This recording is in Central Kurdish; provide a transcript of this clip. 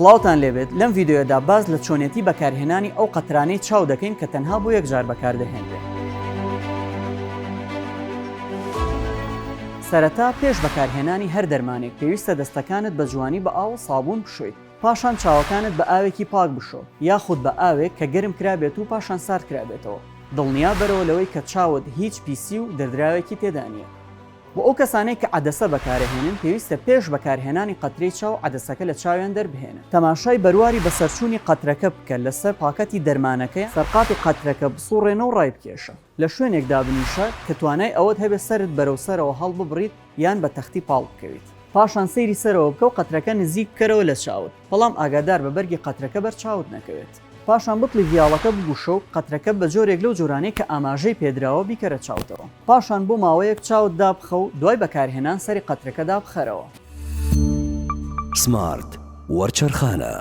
سڵاوتان لێبێت لەم ڤیدیۆدا باز لە چۆنێتی بەکارهێنانی ئەو قەترانەی چاو دەکەین کە تەنها بۆ یەکجار بەکاردەهێنرێت. سەرەتا پێش بەکارهێنانی هەر دەرمانێک پێویستە دەستەکانت بە جوانی بە ئاو و سابوون بشۆیت. پاشان چاوەکانت بە ئاوێکی پاک بشۆ یاخود بە ئاوێک کە گەرم کرابێت و پاشان سارد کرابێتەوە. دڵنیا بەرەوە لەوەی کە چاوت هیچ پیسی و دەردراوێکی تێدا نییە. بۆ ئەو کەسانەی کە عەدەسە بەکارهێنن پێویستە پێش بەکارهێنانی قەترەی چاو عەدەسەکە لە چاویان دەربهێنن. تەماشای بەرواری بەسەرچوونی قەترەکە بکە لەسەر پاکەتی دەرمانەکەی سەرقاتی قەترەکە بسوڕێنە و ڕای بکێشە. لە شوێنێکدا بنیشە کە توانای ئەوەت هەبێت سەرت بەرەو سەرەوە هەڵ ببڕیت یان بە تەختی پاڵ بکەویت. پاشان سەیری سەرەوە بکە و قەترەکە نزیک بکەرەوە لە چاوت، بەڵام ئاگادار بە بەرگی قەترەکە بەر چاوت نەکەوێت. پاشان بپڵی ڤیاڵەکە بگوشە و قەترەکە بە جۆرێک لەو جۆرانەی کە ئاماژەی پێدراوە بیکەرە چاوتەوە. پاشان بۆ ماوەیەک چاوت دابخە و دوای بەکارهێنان سەری قەترەکە دابخەرەوە. سمارت وەرچەرخانە.